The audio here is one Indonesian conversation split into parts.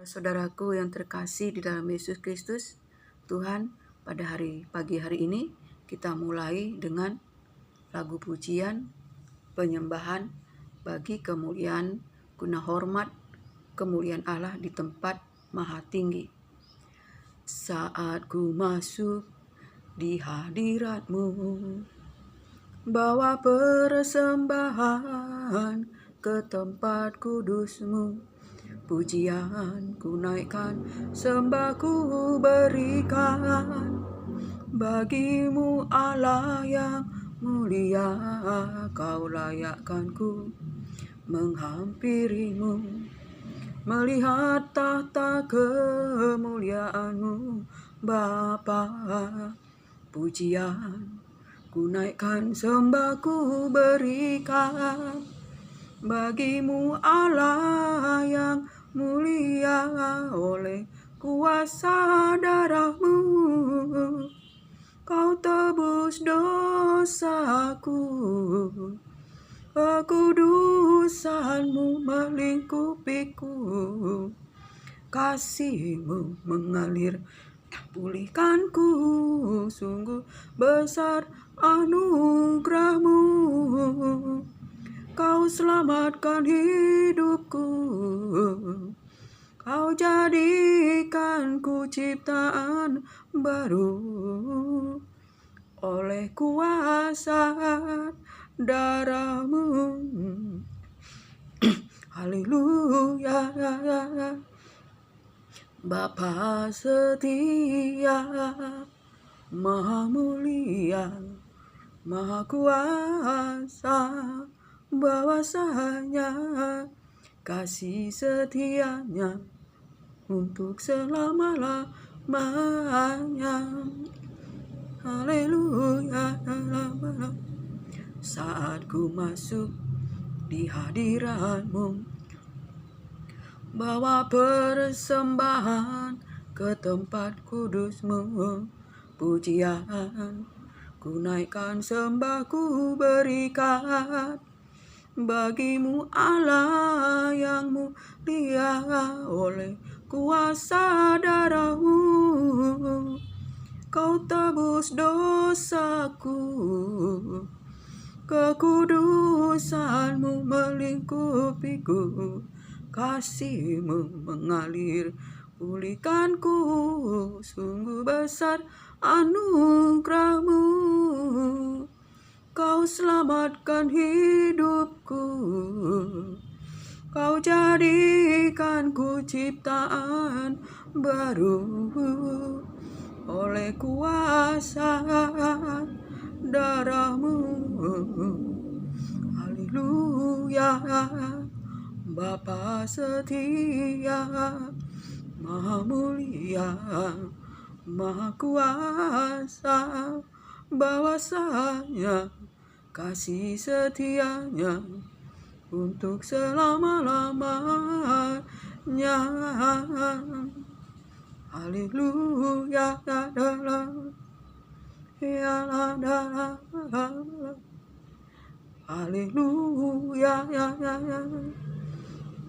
Saudaraku yang terkasih di dalam Yesus Kristus, Tuhan, pada pagi hari ini kita mulai dengan lagu pujian, penyembahan bagi kemuliaan guna hormat kemuliaan Allah di tempat maha tinggi. Saat ku masuk di hadirat-Mu, bawa persembahan ke tempat kudus-Mu. Pujian ku naikkan, sembah ku berikan bagi-Mu Allah yang mulia. Kau layakkan ku menghampiri-Mu, melihat tahta kemuliaan-Mu Bapa. Pujian ku naikkan, sembah ku berikan bagi-Mu Allah yang mulia. Oleh kuasa darah-Mu Kau tebus dosaku, kekudusan-Mu melingkupiku. Kasih-Mu mengalir, pulihkanku. Sungguh besar anugerah-Mu, Kau selamatkan hidupku. Kau jadikan ku ciptaan baru oleh kuasa darah-Mu. Haleluya. Bapa setia, maha mulia, maha kuasa, bahwasanya kasih setia-Nya untuk selama-lamanya. Haleluya. Saat ku masuk di hadirat-Mu, bawa persembahan ke tempat kudus-Mu. Pujian ku naikkan, sembah ku berikan bagi-Mu Allah yang mulia. Oleh kuasa darah-Mu Kau tebus dosaku, kekudusan-Mu melingkupiku. Kasih-Mu mengalir, pulihkanku. Sungguh besar anugerah-Mu, Kau selamatkan hidupku. Kau jadikan ku ciptaan baru oleh kuasa darah-Mu. Haleluya. Bapa setia, maha mulia, maha kuasa, bahwasanya kasih setia-Nya untuk selama-lamanya. Haleluya. Haleluya.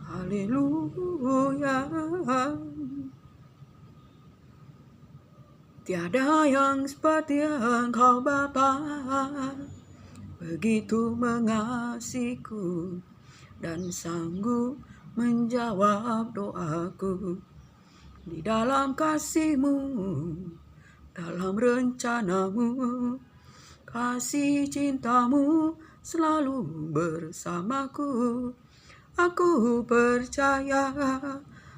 Haleluya. Tiada yang seperti Engkau Bapa, begitu mengasihiku dan sanggup menjawab doaku. Di dalam kasih-Mu, dalam rencana-Mu, kasih cinta-Mu selalu bersamaku. Aku percaya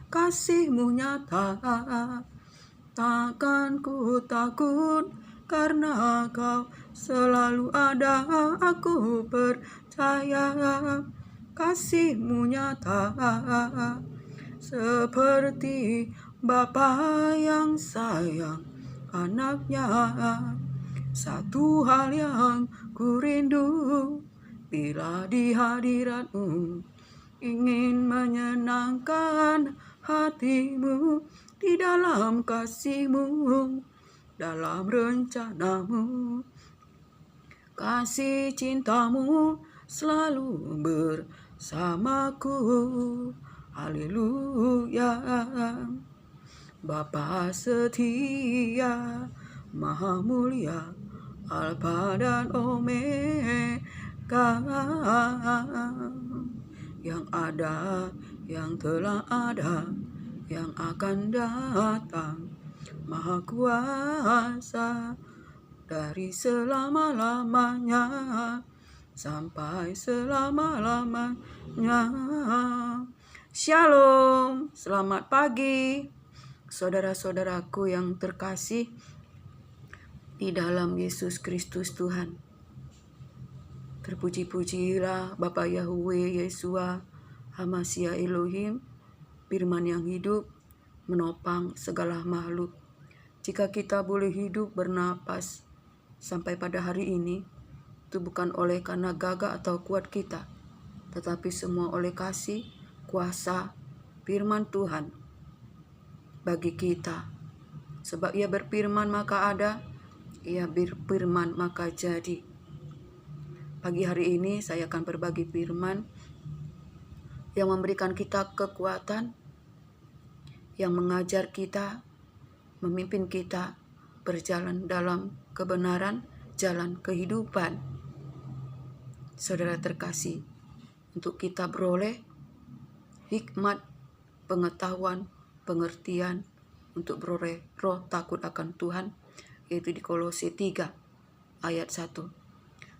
kasih-Mu nyata, takkan ku takut karena Kau selalu ada. Aku percaya kasih-Mu nyata, seperti Bapa yang sayang anaknya. Satu hal yang ku rindu bila di hadirat-Mu, ingin menyenangkan hati-Mu di dalam kasih-Mu, dalam rencana-Mu. Kasih cinta-Mu selalu bersamaku. haleluya. Bapa setia, Maha mulia, Alfa dan Omega, yang ada, yang telah ada, yang akan datang, Maha kuasa, dari selama-lamanya sampai selama-lamanya. Shalom, selamat pagi saudara-saudaraku yang terkasih di dalam Yesus Kristus Tuhan. Terpuji-pujilah Bapa Yahweh Yesua Hamasya Elohim, firman yang hidup menopang segala makhluk. Jika kita boleh hidup bernapas sampai pada hari ini, itu bukan oleh karena gagah atau kuat kita, tetapi semua oleh kasih, kuasa, firman Tuhan bagi kita. Sebab Ia berfirman maka ada, Ia berfirman maka jadi. Pagi hari ini saya akan berbagi firman yang memberikan kita kekuatan, yang mengajar kita, memimpin kita berjalan dalam kebenaran, jalan kehidupan. Saudara terkasih, untuk kita beroleh hikmat, pengetahuan, pengertian, untuk beroleh roh takut akan Tuhan, yaitu di Kolose 3 ayat 1.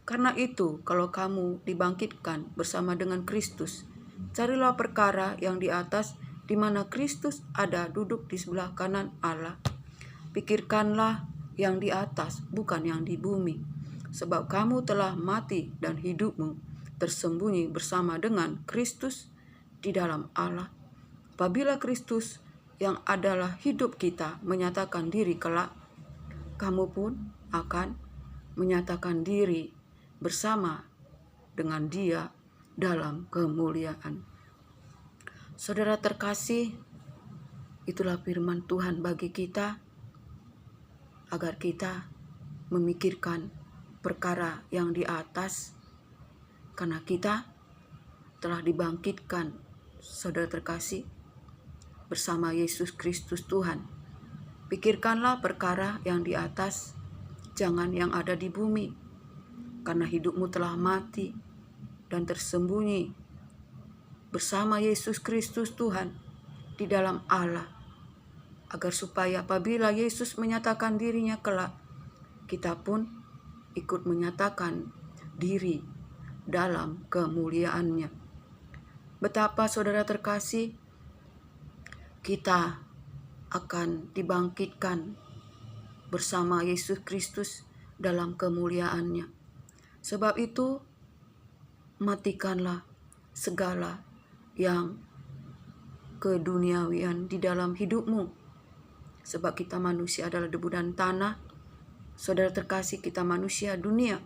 Karena itu, kalau kamu dibangkitkan bersama dengan Kristus, carilah perkara yang di atas, di mana Kristus ada duduk di sebelah kanan Allah. Pikirkanlah yang di atas, bukan yang di bumi. Sebab kamu telah mati dan hidupmu tersembunyi bersama dengan Kristus di dalam Allah. Apabila Kristus yang adalah hidup kita menyatakan diri kelak, kamu pun akan menyatakan diri bersama dengan Dia dalam kemuliaan. Saudara terkasih, itulah firman Tuhan bagi kita, agar kita memikirkan perkara yang di atas, karena kita telah dibangkitkan, saudara terkasih, bersama Yesus Kristus Tuhan. Pikirkanlah perkara yang di atas, jangan yang ada di bumi, karena hidupmu telah mati dan tersembunyi bersama Yesus Kristus Tuhan di dalam Allah, agar supaya apabila Yesus menyatakan dirinya kelak, kita pun ikut menyatakan diri dalam kemuliaannya. Betapa saudara terkasih, kita akan dibangkitkan bersama Yesus Kristus dalam kemuliaannya. Sebab itu, matikanlah segala yang keduniawian di dalam hidupmu. Sebab kita manusia adalah debu dan tanah. Saudara terkasih, kita manusia dunia.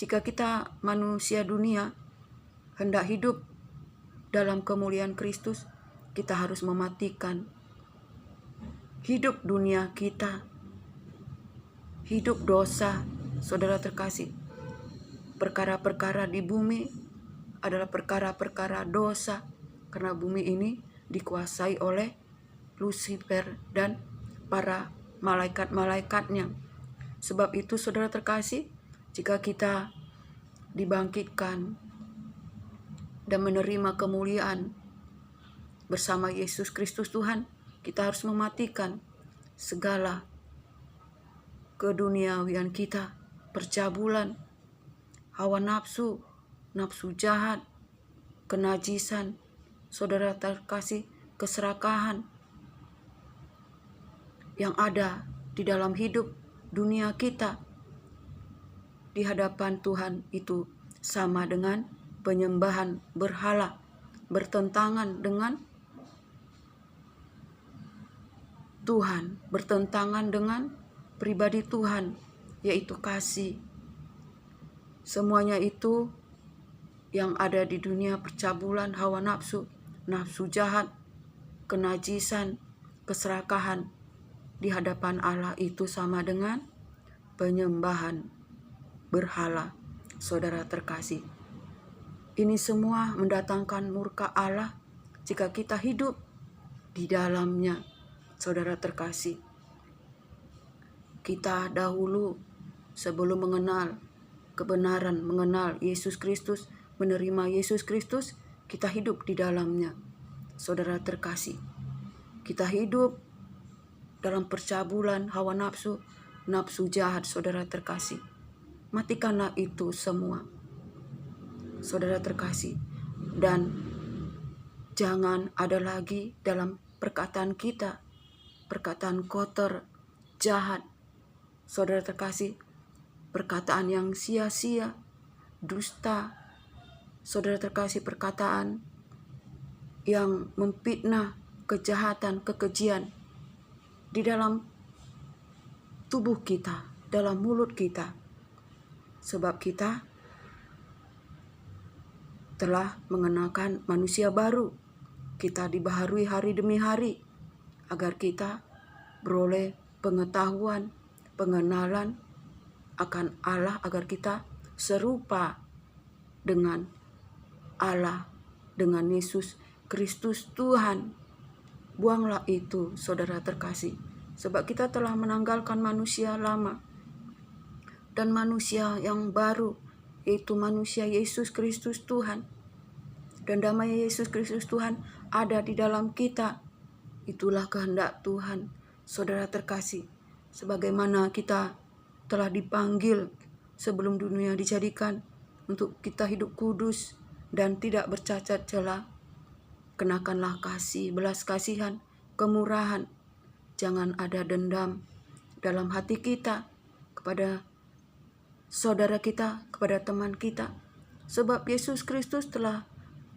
Jika kita manusia dunia hendak hidup dalam kemuliaan Kristus, kita harus mematikan hidup dunia kita, hidup dosa. Saudara terkasih, perkara-perkara di bumi adalah perkara-perkara dosa, karena bumi ini dikuasai oleh Lucifer dan para malaikat-malaikatnya. Sebab itu saudara terkasih, jika kita dibangkitkan dan menerima kemuliaan bersama Yesus Kristus Tuhan, kita harus mematikan segala keduniawian kita, percabulan, hawa nafsu, nafsu jahat, kenajisan, saudara terkasih, keserakahan yang ada di dalam hidup dunia kita di hadapan Tuhan, itu sama dengan penyembahan berhala, bertentangan dengan Tuhan, bertentangan dengan pribadi Tuhan, yaitu kasih. Semuanya itu yang ada di dunia percabulan, hawa nafsu, nafsu jahat, kenajisan, keserakahan di hadapan Allah, itu sama dengan penyembahan berhala. Saudara terkasih, ini semua mendatangkan murka Allah, jika kita hidup di dalamnya. Saudara terkasih, kita dahulu sebelum mengenal kebenaran, mengenal Yesus Kristus, menerima Yesus Kristus, kita hidup di dalamnya. Saudara terkasih, kita hidup dalam percabulan hawa nafsu, nafsu jahat. Saudara terkasih, matikanlah itu semua. Saudara terkasih, dan jangan ada lagi dalam perkataan kita perkataan kotor, jahat. Saudara terkasih, perkataan yang sia-sia, dusta. Saudara terkasih, perkataan yang memfitnah, kejahatan, kekejian di dalam tubuh kita, dalam mulut kita. Sebab kita telah mengenakan manusia baru. Kita dibaharui hari demi hari agar kita beroleh pengetahuan, pengenalan akan Allah, agar kita serupa dengan Allah, dengan Yesus Kristus Tuhan. Buanglah itu, saudara terkasih, sebab kita telah menanggalkan manusia lama dan manusia yang baru, yaitu manusia Yesus Kristus Tuhan. Dan damai Yesus Kristus Tuhan ada di dalam kita. Itulah kehendak Tuhan, saudara terkasih. Sebagaimana kita telah dipanggil sebelum dunia dijadikan untuk kita hidup kudus dan tidak bercacat celah. Kenakanlah kasih, belas kasihan, kemurahan. Jangan ada dendam dalam hati kita kepada saudara kita, kepada teman kita. Sebab Yesus Kristus telah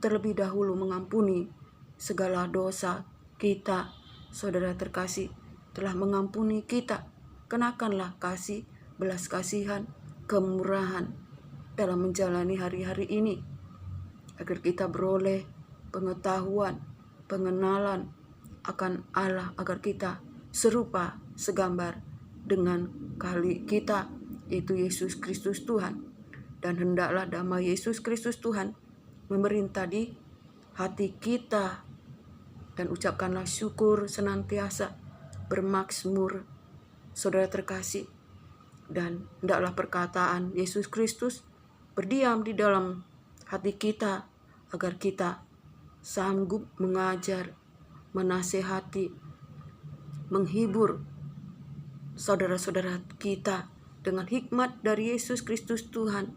terlebih dahulu mengampuni segala dosa kita. Saudara terkasih, telah mengampuni kita. Kenakanlah kasih, belas kasihan, kemurahan dalam menjalani hari-hari ini, agar kita beroleh pengetahuan, pengenalan akan Allah, agar kita serupa segambar dengan kali kita, yaitu Yesus Kristus Tuhan. Dan hendaklah damai Yesus Kristus Tuhan memerintah di hati kita, dan ucapkanlah syukur senantiasa, bermaksmur, saudara terkasih. Dan hendaklah perkataan Yesus Kristus berdiam di dalam hati kita, agar kita sanggup mengajar, menasehati, menghibur saudara-saudara kita dengan hikmat dari Yesus Kristus Tuhan.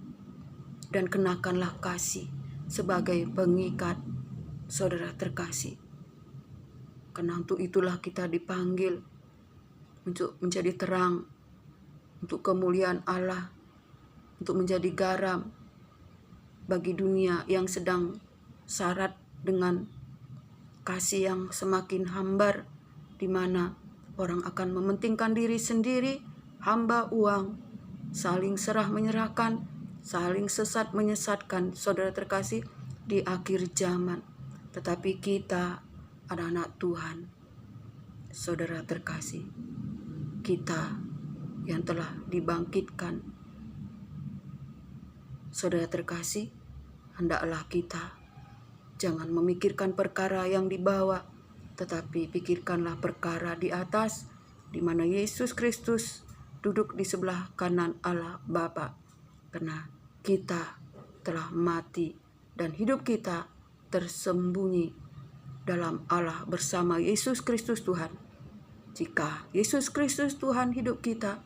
Dan kenakanlah kasih sebagai pengikat, saudara terkasih. Karena untuk itulah kita dipanggil untuk menjadi terang, untuk kemuliaan Allah, untuk menjadi garam bagi dunia yang sedang syarat dengan kasih yang semakin hambar, di mana orang akan mementingkan diri sendiri, hamba uang, saling serah menyerahkan, saling sesat menyesatkan, saudara terkasih, di akhir zaman. Tetapi kita anak-anak Tuhan, saudara terkasih, kita yang telah dibangkitkan, saudara terkasih, hendaklah kita jangan memikirkan perkara yang di bawah, tetapi pikirkanlah perkara di atas, di mana Yesus Kristus duduk di sebelah kanan Allah Bapa. Karena kita telah mati dan hidup kita tersembunyi dalam Allah bersama Yesus Kristus Tuhan. Jika Yesus Kristus Tuhan hidup kita,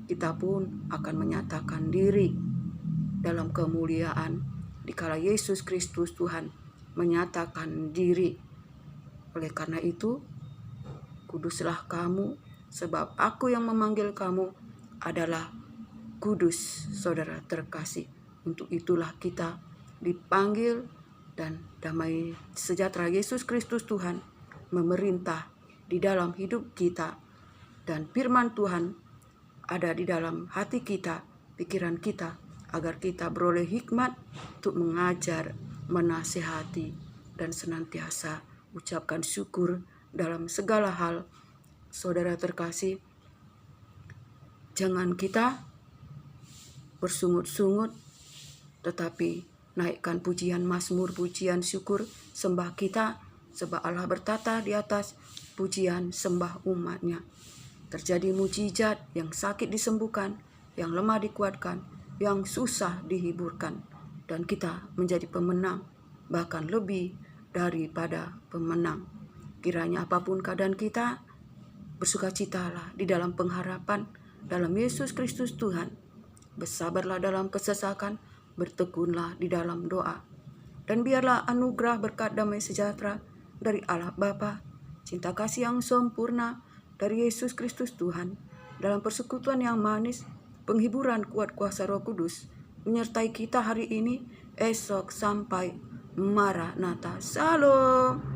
kita pun akan menyatakan diri dalam kemuliaan dikala Yesus Kristus Tuhan menyatakan diri. Oleh karena itu, kuduslah kamu, sebab aku yang memanggil kamu adalah kudus, saudara terkasih. Untuk itulah kita dipanggil, dan damai sejahtera Yesus Kristus Tuhan memerintah di dalam hidup kita, dan firman Tuhan ada di dalam hati kita, pikiran kita, agar kita beroleh hikmat untuk mengajar, menasihati, dan senantiasa ucapkan syukur dalam segala hal. Saudara terkasih, jangan kita bersungut-sungut, tetapi naikkan pujian, mazmur, pujian, syukur, sembah kita sebab Allah bertata di atas pujian sembah umatnya. Terjadi mujizat, yang sakit disembuhkan, yang lemah dikuatkan, yang susah dihiburkan, dan kita menjadi pemenang, bahkan lebih daripada pemenang. Kiranya apapun keadaan kita, bersukacitalah di dalam pengharapan dalam Yesus Kristus Tuhan. Bersabarlah dalam kesesakan, bertekunlah di dalam doa. Dan biarlah anugerah berkat damai sejahtera dari Allah Bapa, cinta kasih yang sempurna dari Yesus Kristus Tuhan, dalam persekutuan yang manis, penghiburan kuat kuasa Roh Kudus, menyertai kita hari ini, esok, sampai Maranatha. Salam.